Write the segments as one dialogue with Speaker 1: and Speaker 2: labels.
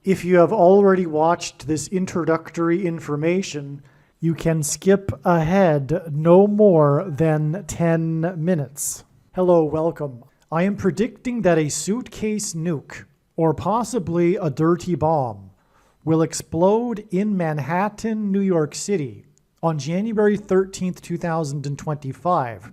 Speaker 1: If you have already watched this introductory information, you can skip ahead no more than 10 minutes. Hello, welcome. I am predicting that a suitcase nuke, or possibly a dirty bomb, will explode in Manhattan, New York City on January 13th, 2025.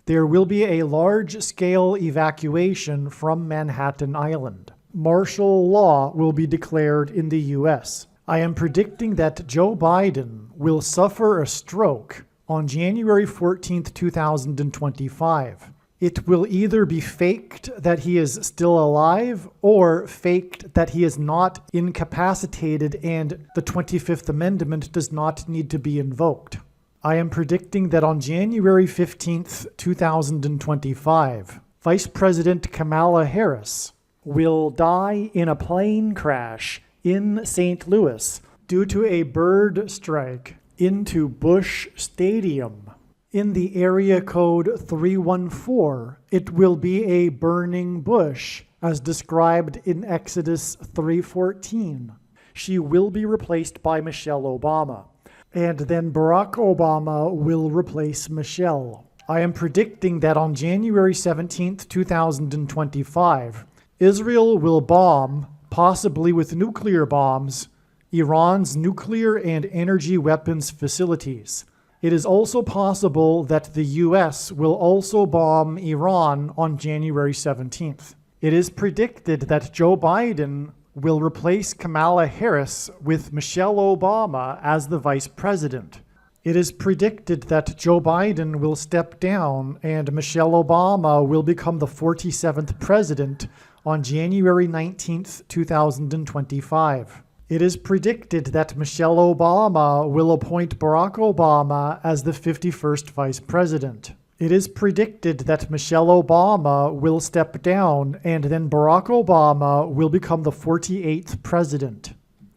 Speaker 1: There will be a large-scale evacuation from Manhattan Island. Martial law will be declared in the U.S. I am predicting that Joe Biden will suffer a stroke on January 14th, 2025. It will either be faked that he is still alive or faked that he is not incapacitated and the 25th Amendment does not need to be invoked. I am predicting that on January 15th, 2025, Vice President Kamala Harris will die in a plane crash in St. Louis due to a bird strike into Busch Stadium. In the area code 314, it will be a burning bush, as described in Exodus 3:14. She will be replaced by Michelle Obama, and then Barack Obama will replace Michelle. I am predicting that on January 17th, 2025, Israel will bomb, possibly with nuclear bombs, Iran's nuclear and energy weapons facilities. It is also possible that the U.S. will also bomb Iran on January 17th. It is predicted that Joe Biden will replace Kamala Harris with Michelle Obama as the vice president. It is predicted that Joe Biden will step down and Michelle Obama will become the 47th president on January 19th, 2025. It is predicted that Michelle Obama will appoint Barack Obama as the 51st vice president. It is predicted that Michelle Obama will step down and then Barack Obama will become the 48th president.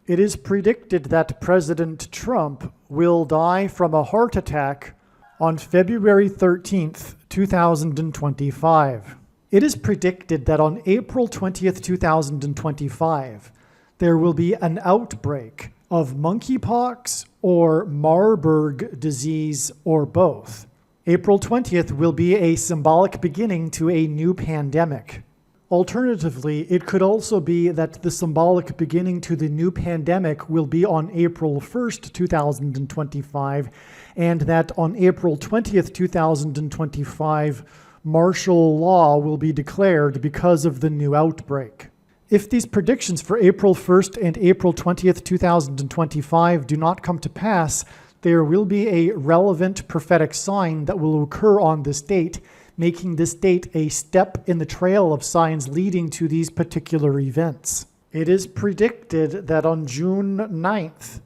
Speaker 1: It is predicted that President Trump will die from a heart attack on February 13th, 2025. It is predicted that on April 20th, 2025, there will be an outbreak of monkeypox or Marburg disease or both. April 20th will be a symbolic beginning to a new pandemic. Alternatively, it could also be that the symbolic beginning to the new pandemic will be on April 1st, 2025, and that on April 20th, 2025, martial law will be declared because of the new outbreak. If these predictions for April 1st and April 20th, 2025 do not come to pass, there will be a relevant prophetic sign that will occur on this date, making this date a step in the trail of signs leading to these particular events. It is predicted that on June 9th,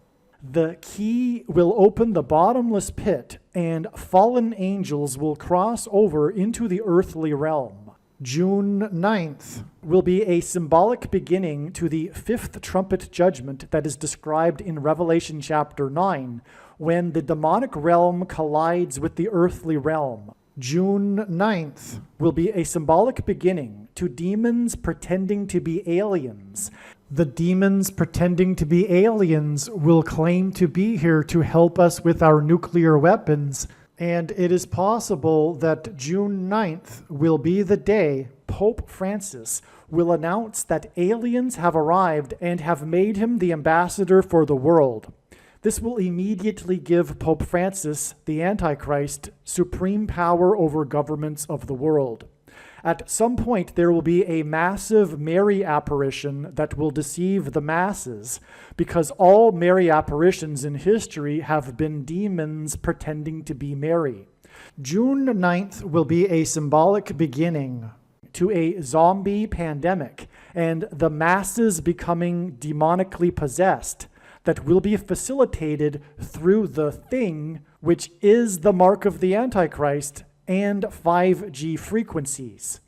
Speaker 1: the key will open the bottomless pit and fallen angels will cross over into the earthly realm. June 9th will be a symbolic beginning to the fifth trumpet judgment that is described in Revelation chapter 9, when the demonic realm collides with the earthly realm. June 9th will be a symbolic beginning to demons pretending to be aliens. The demons pretending to be aliens will claim to be here to help us with our nuclear weapons, and it is possible that June 9th will be the day Pope Francis will announce that aliens have arrived and have made him the ambassador for the world. This will immediately give Pope Francis, the Antichrist, supreme power over governments of the world. At some point, there will be a massive Mary apparition that will deceive the masses, because all Mary apparitions in history have been demons pretending to be Mary. June 9th will be a symbolic beginning to a zombie pandemic and the masses becoming demonically possessed that will be facilitated through the thing, which is the mark of the Antichrist, and 5G frequencies.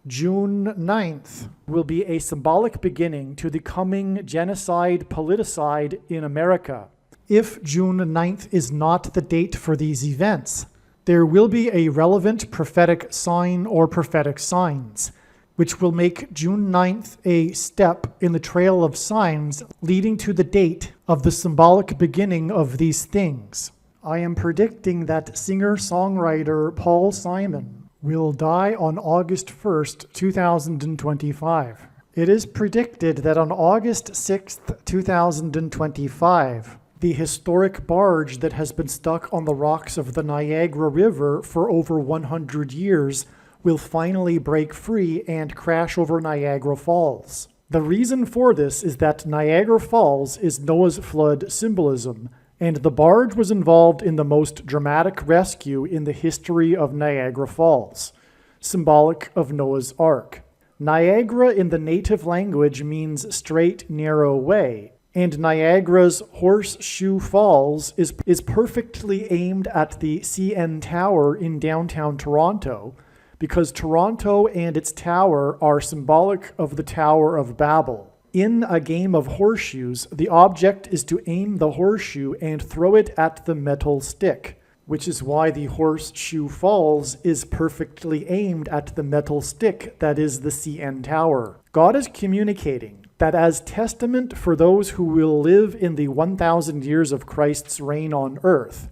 Speaker 1: June 9th will be a symbolic beginning to the coming genocide politicide in America. If June 9th is not the date for these events, there will be a relevant prophetic sign or prophetic signs. which will make June 9th a step in the trail of signs leading to the date of the symbolic beginning of these things. I am predicting that singer-songwriter Paul Simon will die on August 1st, 2025. It is predicted that on August 6th, 2025, the historic barge that has been stuck on the rocks of the Niagara River for over 100 years will finally break free and crash over Niagara Falls. The reason for this is that Niagara Falls is Noah's flood symbolism, and the barge was involved in the most dramatic rescue in the history of Niagara Falls, symbolic of Noah's Ark. Niagara in the native language means straight, narrow way, and Niagara's Horseshoe Falls is perfectly aimed at the CN Tower in downtown Toronto, because Toronto and its tower are symbolic of the Tower of Babel. In a game of horseshoes, the object is to aim the horseshoe and throw it at the metal stick, which is why the Horseshoe Falls is perfectly aimed at the metal stick that is the CN Tower. God is communicating that as testament for those who will live in the 1,000 years of Christ's reign on earth,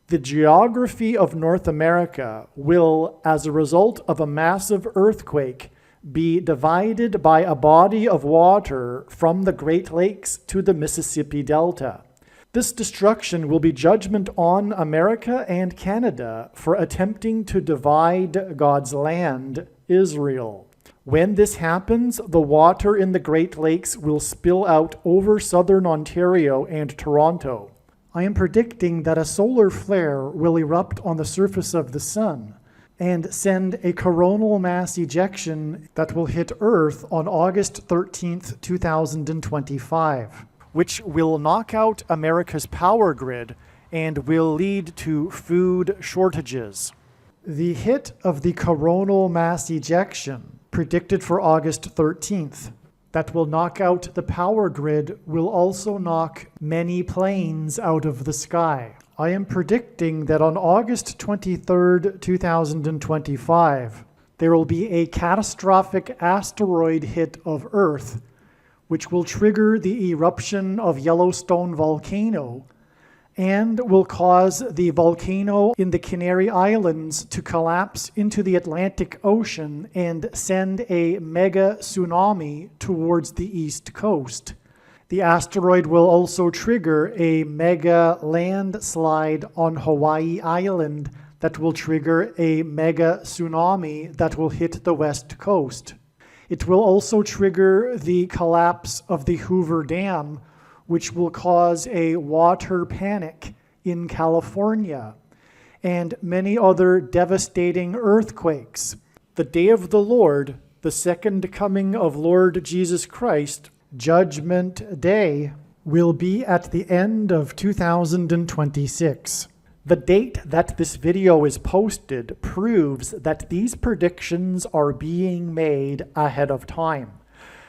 Speaker 1: the geography of North America will, as a result of a massive earthquake, be divided by a body of water from the Great Lakes to the Mississippi Delta. This destruction will be judgment on America and Canada for attempting to divide God's land, Israel. When this happens, the water in the Great Lakes will spill out over southern Ontario and Toronto. I am predicting that a solar flare will erupt on the surface of the sun and send a coronal mass ejection that will hit Earth on August 13th, 2025, which will knock out America's power grid and will lead to food shortages. The hit of the coronal mass ejection, predicted for August 13th, that will knock out the power grid will also knock many planes out of the sky. I am predicting that on August 23rd, 2025, there will be a catastrophic asteroid hit of Earth, which will trigger the eruption of Yellowstone volcano and will cause the volcano in the Canary Islands to collapse into the Atlantic Ocean and send a mega tsunami towards the east coast. The asteroid will also trigger a mega landslide on Hawaii Island that will trigger a mega tsunami that will hit the west coast. It will also trigger the collapse of the Hoover Dam, which will cause a water panic in California, and many other devastating earthquakes. The day of the Lord, the second coming of Lord Jesus Christ, Judgment Day, will be at the end of 2026. The date that this video is posted proves that these predictions are being made ahead of time,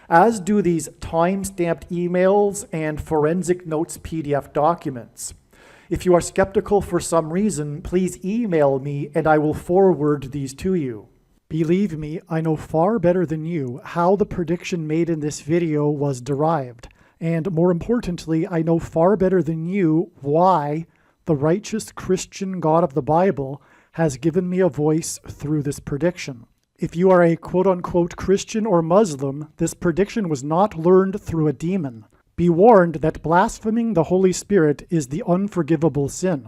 Speaker 1: as do these time-stamped emails and forensic notes PDF documents. If you are skeptical for some reason, please email me and I will forward these to you. Believe me, I know far better than you how the prediction made in this video was derived. And more importantly, I know far better than you why the righteous Christian God of the Bible has given me a voice through this prediction. If you are a quote-unquote Christian or Muslim, this prediction was not learned through a demon. Be warned that blaspheming the Holy Spirit is the unforgivable sin.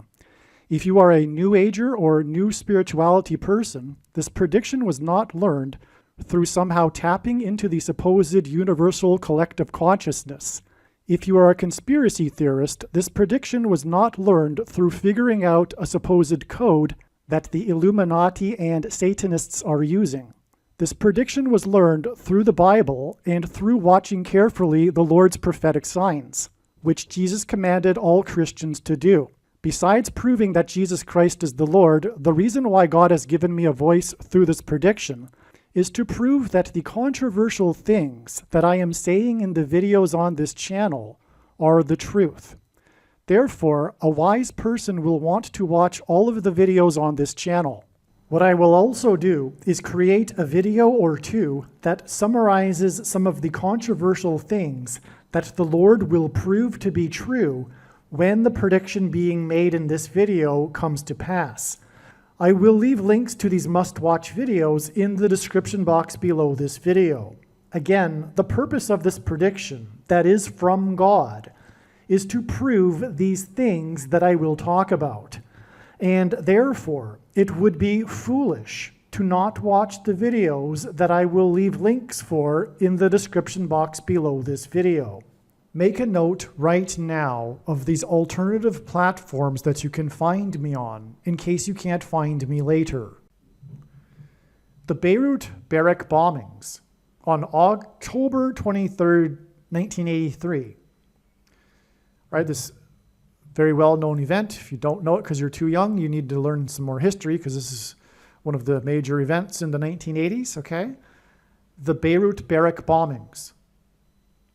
Speaker 1: If you are a New Ager or New Spirituality person, this prediction was not learned through somehow tapping into the supposed universal collective consciousness. If you are a conspiracy theorist, this prediction was not learned through figuring out a supposed code that the Illuminati and Satanists are using. This prediction was learned through the Bible and through watching carefully the Lord's prophetic signs, which Jesus commanded all Christians to do. Besides proving that Jesus Christ is the Lord, the reason why God has given me a voice through this prediction is to prove that the controversial things that I am saying in the videos on this channel are the truth. Therefore, a wise person will want to watch all of the videos on this channel. What I will also do is create a video or two that summarizes some of the controversial things that the Lord will prove to be true when the prediction being made in this video comes to pass. I will leave links to these must-watch videos in the description box below this video. Again, the purpose of this prediction, that is from God, is to prove these things that I will talk about. And therefore, it would be foolish to not watch the videos that I will leave links for in the description box below this video. Make a note right now of these alternative platforms that you can find me on, in case you can't find me later. The Beirut barrack bombings on October 23rd, 1983. Right, this very well-known event. If you don't know it because you're too young, you need to learn some more history because this is one of the major events in the 1980s, okay? The Beirut barrack bombings,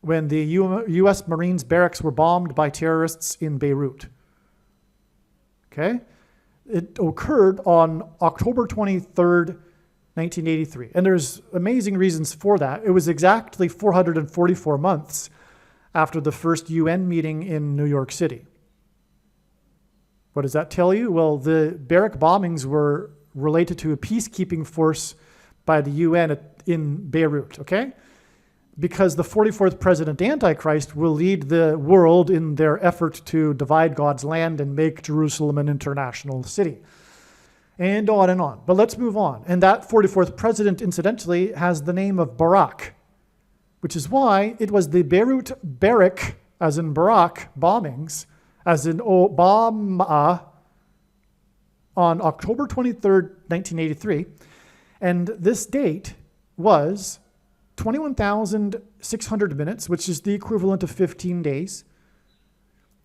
Speaker 1: when the U.S. Marines barracks were bombed by terrorists in Beirut, okay? It occurred on October 23rd, 1983, and there's amazing reasons for that. It was exactly 444 months after the first UN meeting in New York City. What does that tell you? Well, the barrack bombings were related to a peacekeeping force by the UN in Beirut, okay? Because the 44th President Antichrist will lead the world in their effort to divide God's land and make Jerusalem an international city. And on and on. But let's move on. And that 44th president, incidentally, has the name of Barak, which is why it was the Beirut barrack, as in Barak, bombings, as in Obama, on October 23rd, 1983. And this date was 21,600 minutes, which is the equivalent of 15 days,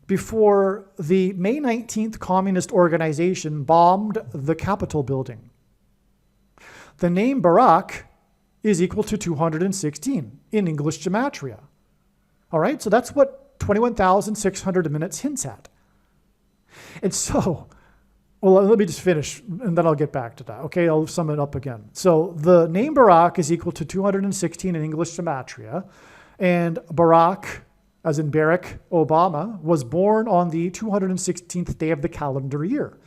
Speaker 1: before the May 19th Communist Organization bombed the Capitol building. The name Barak is equal to 216 in English gematria. All right, so that's what 21,600 minutes hints at. And so, well, let me just finish, and then I'll get back to that. Okay, I'll sum it up again. So the name Barak is equal to 216 in English gematria, and Barack, as in Barack Obama, was born on the 216th day of the calendar year.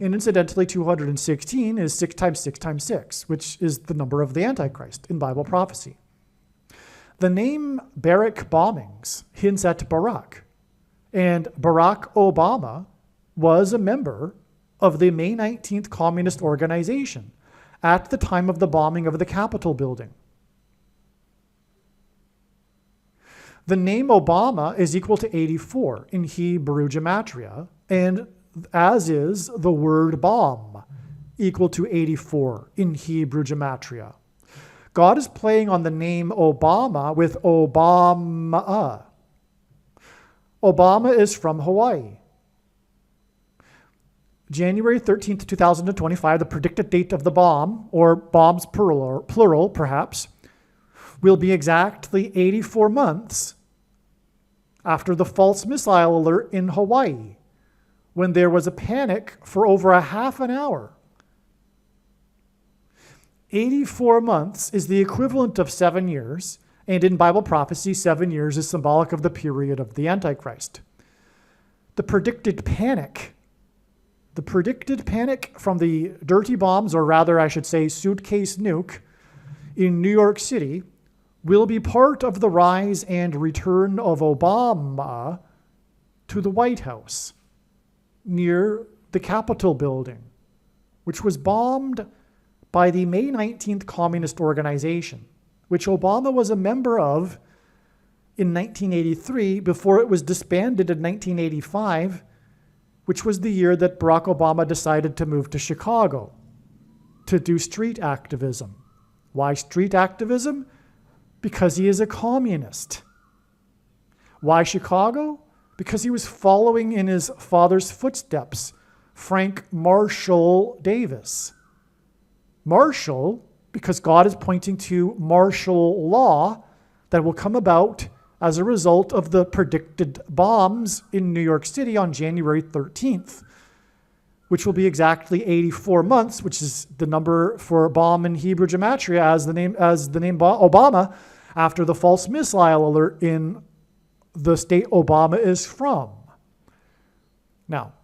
Speaker 1: And incidentally, 216 is 6 times 6 times 6, which is the number of the Antichrist in Bible prophecy. The name barrack bombings hints at Barack, and Barack Obama was a member of the May 19th Communist Organization at the time of the bombing of the Capitol building. The name Obama is equal to 84 in Hebrew gematria, and as is the word bomb, equal to 84 in Hebrew gematria. God is playing on the name Obama with Obama. Obama is from Hawaii. January 13th, 2025, the predicted date of the bomb, or bombs plural perhaps, will be exactly 84 months after the false missile alert in Hawaii, when there was a panic for over a half an hour. 84 months is the equivalent of 7 years, and in Bible prophecy, 7 years is symbolic of the period of the Antichrist. The predicted panic from the dirty bombs, or rather I should say suitcase nuke, in New York City will be part of the rise and return of Obama to the White House near the Capitol building, which was bombed by the May 19th Communist Organization, which Obama was a member of in 1983 before it was disbanded in 1985, which was the year that Barack Obama decided to move to Chicago to do street activism. Why street activism? Because he is a communist. Why Chicago? Because he was following in his father's footsteps, Frank Marshall Davis. Marshall, because God is pointing to martial law that will come about as a result of the predicted bombs in New York City on January 13th. which will be exactly 84 months, which is the number for bomb in Hebrew gematria as the name Obama, after the false missile alert in the state Obama is from. Now,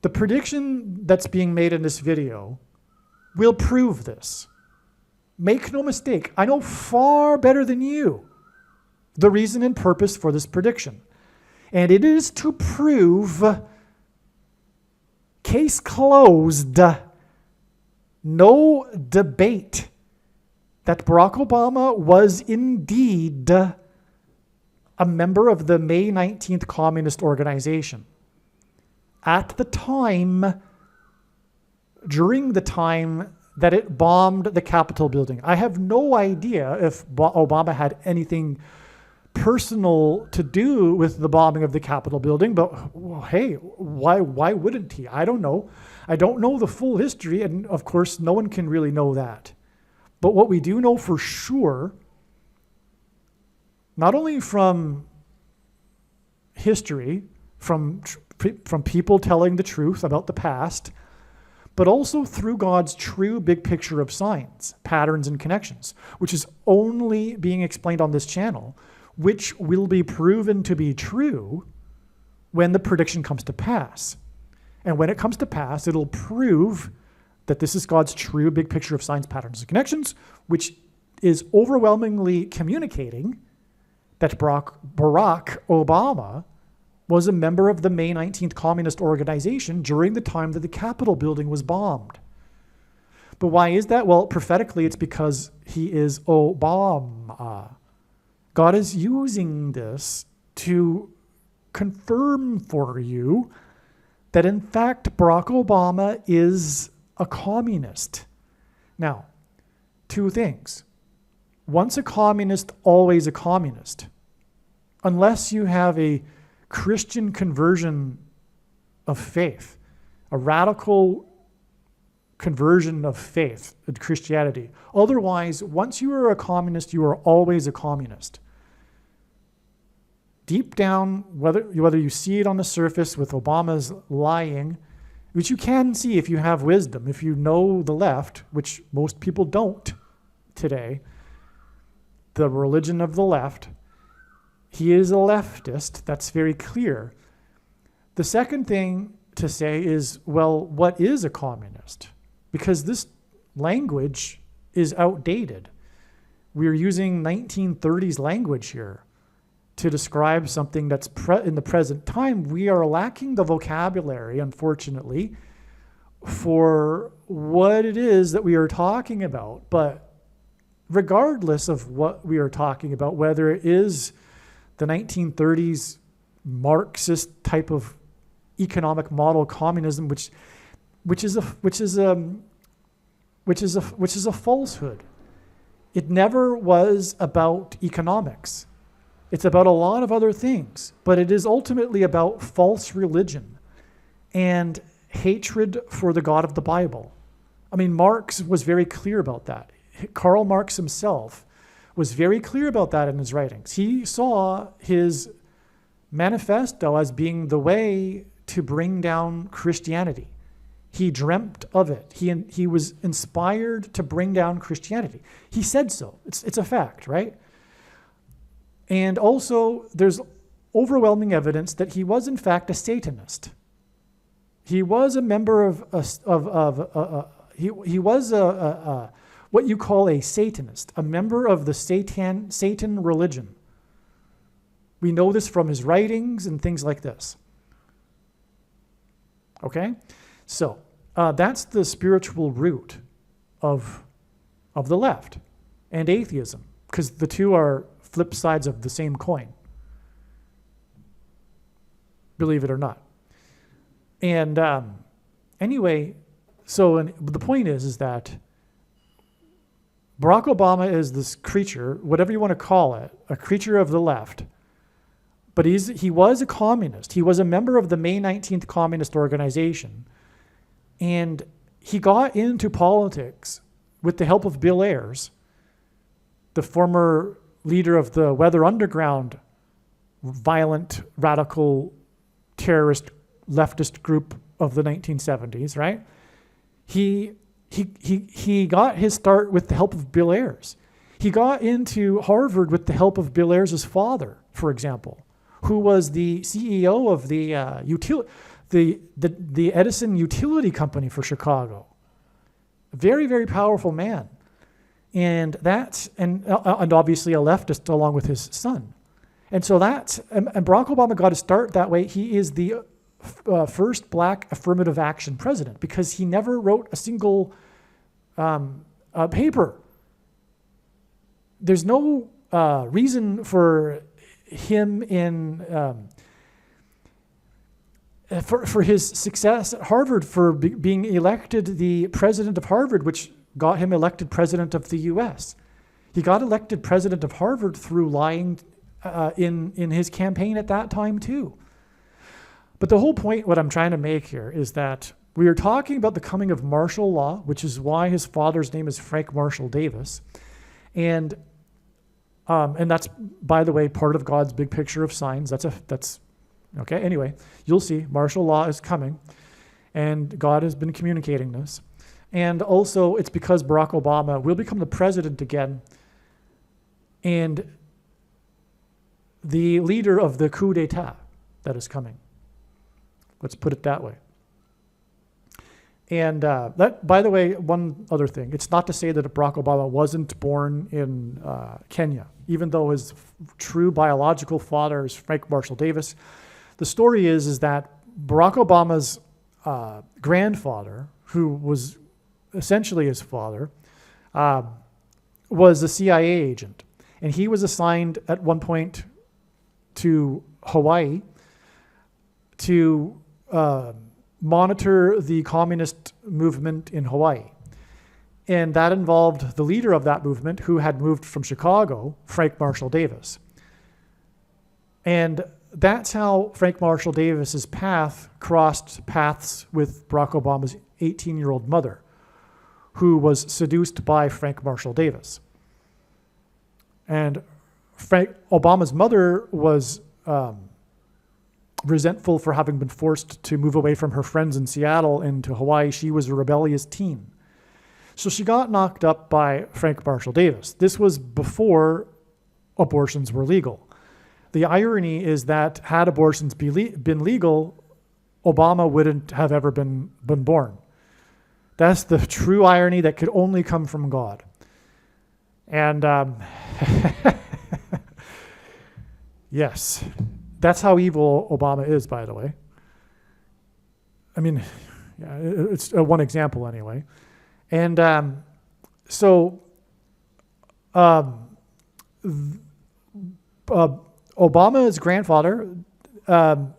Speaker 1: the prediction that's being made in this video will prove this. Make no mistake, I know far better than you the reason and purpose for this prediction. And it is to prove, case closed, no debate, that Barack Obama was indeed a member of the May 19th Communist Organization. At the time, during the time that it bombed the Capitol building. I have no idea if Obama had anything personal to do with the bombing of the Capitol building, but hey, why wouldn't he? I don't know. I don't know the full history, and of course, no one can really know that. But what we do know for sure, not only from history, from people telling the truth about the past, but also through God's true big picture of signs, patterns, and connections, which is only being explained on this channel, which will be proven to be true when the prediction comes to pass. And when it comes to pass, it'll prove that this is God's true big picture of signs, patterns, and connections, which is overwhelmingly communicating that Barack Obama was a member of the May 19th Communist Organization during the time that the Capitol building was bombed. But why is that? Well, prophetically, it's because he is Obama. God is using this to confirm for you that, in fact, Barack Obama is a communist. Now, two things. Once a communist, always a communist. Unless you have a Christian conversion of faith, a radical conversion of faith in Christianity. Otherwise, once you are a communist, you are always a communist. Deep down, whether you see it on the surface with Obama's lying, which you can see if you have wisdom, if you know the left, which most people don't today, the religion of the left. He is a leftist. That's very clear. The second thing to say is, well, what is a communist? Because this language is outdated. We're using 1930s language here to describe something that's in the present time. We are lacking the vocabulary, unfortunately, for what it is that we are talking about. But regardless of what we are talking about, whether it is the 1930s Marxist type of economic model communism, which is a falsehood. It never was about economics. It's about a lot of other things, but it is ultimately about false religion and hatred for the God of the Bible. I mean, Marx was very clear about that. Karl Marx himself was very clear about that in his writings. He saw his manifesto as being the way to bring down Christianity. He dreamt of it. He was inspired to bring down Christianity. He said so. It's a fact, right? And also, there's overwhelming evidence that he was in fact a Satanist. He was a member of what you call a Satanist, a member of the Satan religion. We know this from his writings and things like this. Okay? So, that's the spiritual root of the left and atheism, because the two are flip sides of the same coin. Believe it or not. And anyway, the point is that Barack Obama is this creature, whatever you want to call it, a creature of the left. But he was a communist. He was a member of the May 19th Communist Organization. And he got into politics with the help of Bill Ayers, the former leader of the Weather Underground, violent, radical, terrorist, leftist group of the 1970s, right? He got his start with the help of Bill Ayers. He got into Harvard with the help of Bill Ayers' father, for example, who was the CEO of the Edison Utility Company for Chicago. A very, very powerful man. And obviously a leftist along with his son. And so and Barack Obama got to start that way. He is the first black affirmative action president because he never wrote a single paper. There's no reason for him for his success at Harvard, for being elected the president of Harvard, which got him elected president of the U.S. He got elected president of Harvard through lying in his campaign at that time too. But the whole point, what I'm trying to make here, is that we are talking about the coming of martial law, which is why his father's name is Frank Marshall Davis. And that's, by the way, part of God's big picture of signs. That's okay. Anyway, you'll see martial law is coming, and God has been communicating this. And also, it's because Barack Obama will become the president again, and the leader of the coup d'etat that is coming. Let's put it that way. And that, by the way, one other thing. It's not to say that Barack Obama wasn't born in Kenya, even though his true biological father is Frank Marshall Davis. The story is that Barack Obama's grandfather, who was essentially his father, was a CIA agent. And he was assigned at one point to Hawaii to monitor the communist movement in Hawaii. And that involved the leader of that movement, who had moved from Chicago, Frank Marshall Davis. And that's how Frank Marshall Davis's path crossed paths with Barack Obama's 18-year-old mother, who was seduced by Frank Marshall Davis. And Frank Obama's mother was resentful for having been forced to move away from her friends in Seattle into Hawaii. She was a rebellious teen. So she got knocked up by Frank Marshall Davis. This was before abortions were legal. The irony is that had abortions been legal, Obama wouldn't have ever been born. That's the true irony that could only come from God. And yes, that's how evil Obama is, by the way. I mean, yeah, it's one example anyway. And Obama's grandfather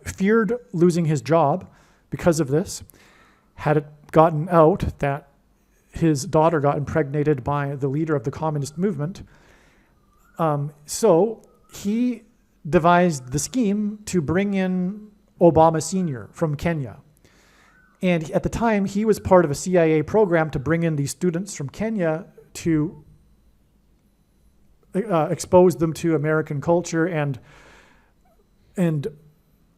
Speaker 1: feared losing his job because of this. Had it gotten out that his daughter got impregnated by the leader of the communist movement, so he devised the scheme to bring in Obama Sr. from Kenya. And at the time, he was part of a CIA program to bring in these students from Kenya to expose them to American culture and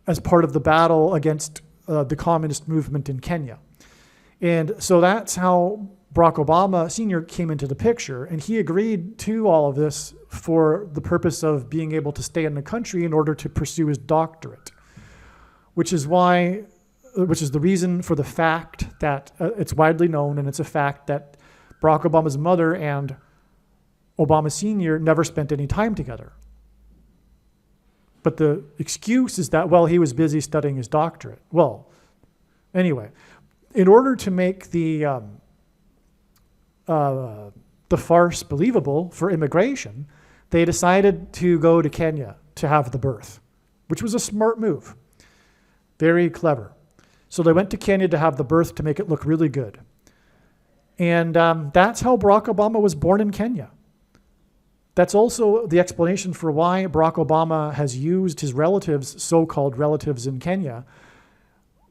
Speaker 1: as part of the battle against the communist movement in Kenya. And so that's how Barack Obama Sr. came into the picture, and he agreed to all of this for the purpose of being able to stay in the country in order to pursue his doctorate, which is the reason for the fact that it's widely known, and it's a fact, that Barack Obama's mother and Obama Sr. never spent any time together. But the excuse is that, well, he was busy studying his doctorate. Well, anyway, in order to make the farce believable for immigration, they decided to go to Kenya to have the birth, which was a smart move. Very clever. So they went to Kenya to have the birth to make it look really good. And that's how Barack Obama was born in Kenya. That's also the explanation for why Barack Obama has used his relatives, so-called relatives in Kenya,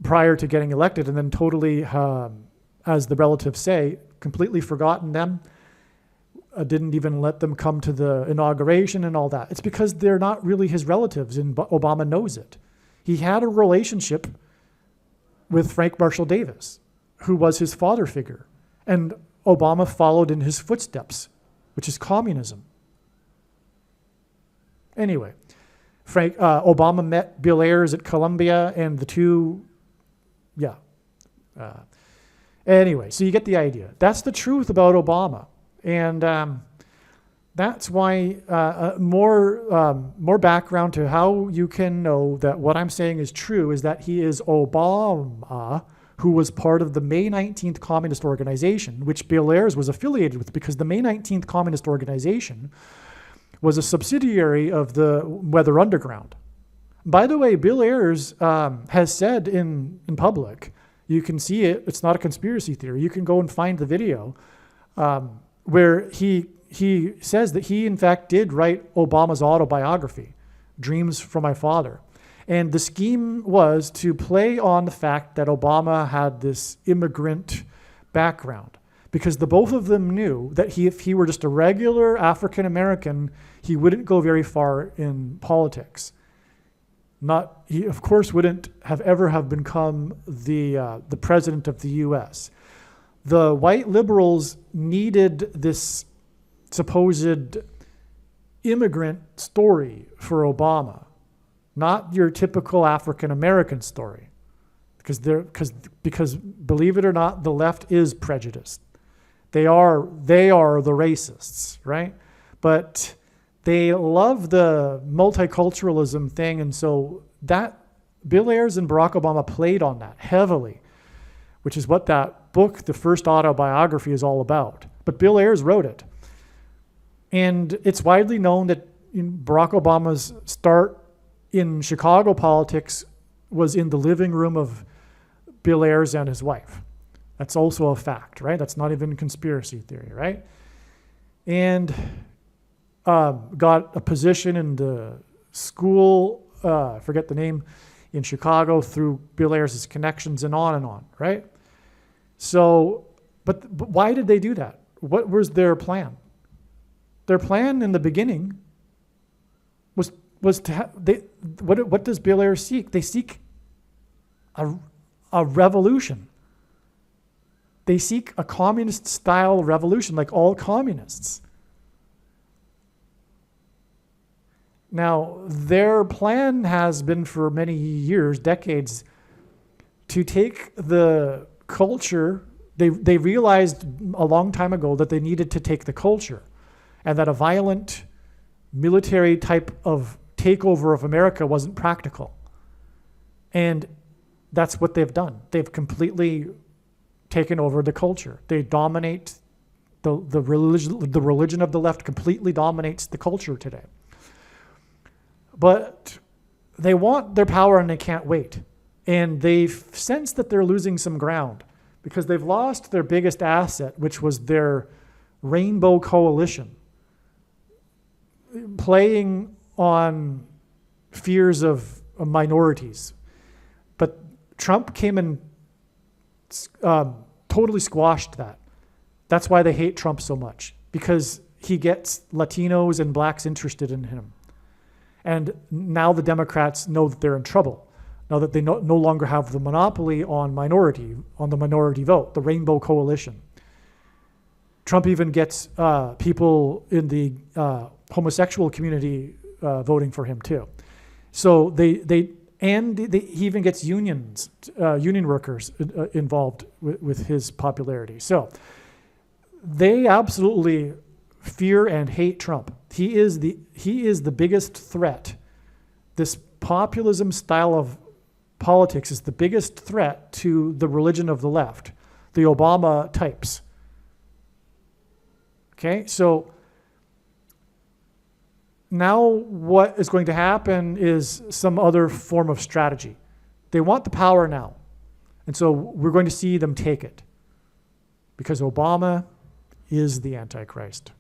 Speaker 1: prior to getting elected, and then totally, as the relatives say, completely forgotten them, didn't even let them come to the inauguration and all that. It's because they're not really his relatives, and Obama knows it. He had a relationship with Frank Marshall Davis, who was his father figure. And Obama followed in his footsteps, which is communism. Anyway, Obama met Bill Ayers at Columbia, and the two, anyway, so you get the idea. That's the truth about Obama. And that's why more background to how you can know that what I'm saying is true is that he is Obama, who was part of the May 19th Communist Organization, which Bill Ayers was affiliated with, because the May 19th Communist Organization was a subsidiary of the Weather Underground. By the way, Bill Ayers has said in public, you can see it, it's not a conspiracy theory, you can go and find the video, where he says that he in fact did write Obama's autobiography, Dreams from My Father. And the scheme was to play on the fact that Obama had this immigrant background, because the both of them knew that if he were just a regular African American, he wouldn't go very far in politics. He of course wouldn't have become the president of the U.S. The white liberals needed this supposed immigrant story for Obama, not your typical African American story, because believe it or not, the left is prejudiced. They are the racists, right? But they love the multiculturalism thing, and so that Bill Ayers and Barack Obama played on that heavily, which is what that book, the first autobiography, is all about. But Bill Ayers wrote it. And it's widely known that Barack Obama's start in Chicago politics was in the living room of Bill Ayers and his wife. That's also a fact, right? That's not even conspiracy theory, right? And got a position in the school, I forget the name, in Chicago through Bill Ayers' connections and on, right? So, but why did they do that? What was their plan? Their plan in the beginning was to what does Bill Ayers seek? They seek a revolution. They seek a communist-style revolution, like all communists. Now, their plan has been for many years, decades, to take the culture. They realized a long time ago that they needed to take the culture, and that a violent military type of takeover of America wasn't practical. And that's what they've done. They've completely taken over the culture. They dominate the religion of the left completely dominates the culture today. But they want their power and they can't wait. And they sense that they're losing some ground because they've lost their biggest asset, which was their rainbow coalition, playing on fears of minorities. But Trump came and totally squashed that. That's why they hate Trump so much, because he gets Latinos and blacks interested in him. And now the Democrats know that they're in trouble, now that they no longer have the monopoly on the minority vote, the Rainbow Coalition. Trump even gets people in the homosexual community voting for him too. So he even gets union workers involved with his popularity. So they absolutely fear and hate Trump. He is the biggest threat. This populism style of politics is the biggest threat to the religion of the left, the Obama types. Okay, so now what is going to happen is some other form of strategy. They want the power now. And so we're going to see them take it, because Obama is the Antichrist.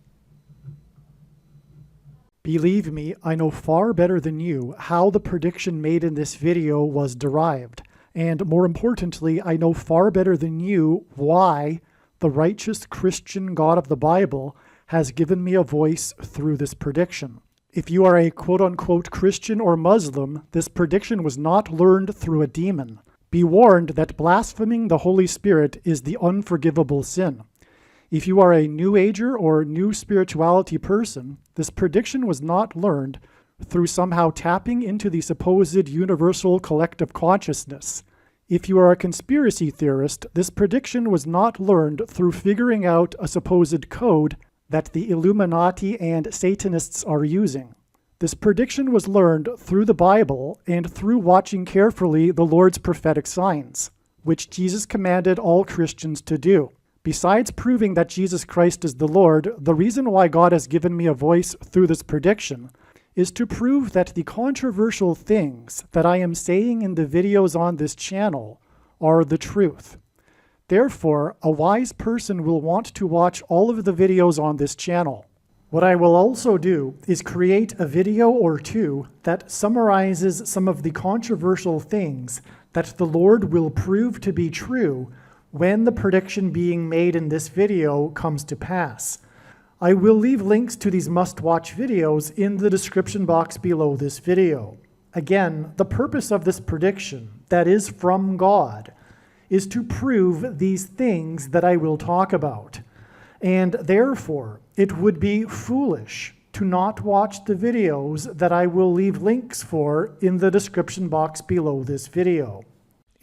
Speaker 1: Believe me, I know far better than you how the prediction made in this video was derived. And more importantly, I know far better than you why the righteous Christian God of the Bible has given me a voice through this prediction. If you are a quote-unquote Christian or Muslim, this prediction was not learned through a demon, Be warned that blaspheming the Holy Spirit is the unforgivable sin. If you are a New Ager or New Spirituality person, this prediction was not learned through somehow tapping into the supposed universal collective consciousness. If you are a conspiracy theorist, this prediction was not learned through figuring out a supposed code that the Illuminati and Satanists are using. This prediction was learned through the Bible and through watching carefully the Lord's prophetic signs, which Jesus commanded all Christians to do. Besides proving that Jesus Christ is the Lord, the reason why God has given me a voice through this prediction is to prove that the controversial things that I am saying in the videos on this channel are the truth. Therefore, a wise person will want to watch all of the videos on this channel. What I will also do is create a video or two that summarizes some of the controversial things that the Lord will prove to be true when the prediction being made in this video comes to pass. I will leave links to these must-watch videos in the description box below this video. Again, the purpose of this prediction, that is from God, is to prove these things that I will talk about. And therefore, it would be foolish to not watch the videos that I will leave links for in the description box below this video.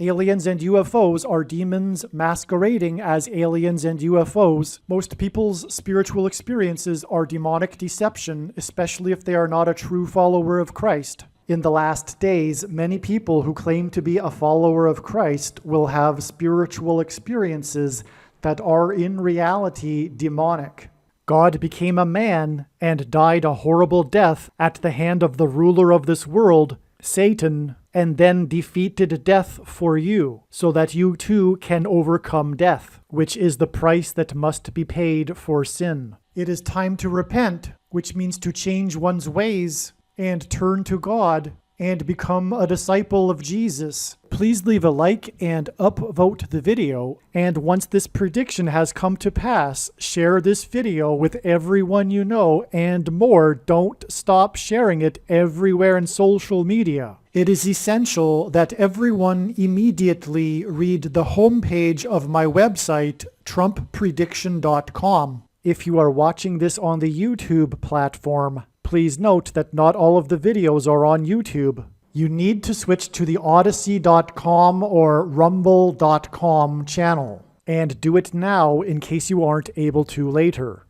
Speaker 1: Aliens and UFOs are demons masquerading as aliens and UFOs. Most people's spiritual experiences are demonic deception, especially if they are not a true follower of Christ. In the last days, many people who claim to be a follower of Christ will have spiritual experiences that are in reality demonic. God became a man and died a horrible death at the hand of the ruler of this world, Satan, and then defeated death for you, so that you too can overcome death, which is the price that must be paid for sin. It is time to repent, which means to change one's ways and turn to God and become a disciple of Jesus. Please leave a like and upvote the video, and once this prediction has come to pass, share this video with everyone you know, and more, don't stop sharing it everywhere in social media. It is essential that everyone immediately read the homepage of my website, TrumpPrediction.com. If you are watching this on the YouTube platform, please note that not all of the videos are on YouTube. You need to switch to the Odyssey.com or Rumble.com channel, and do it now in case you aren't able to later.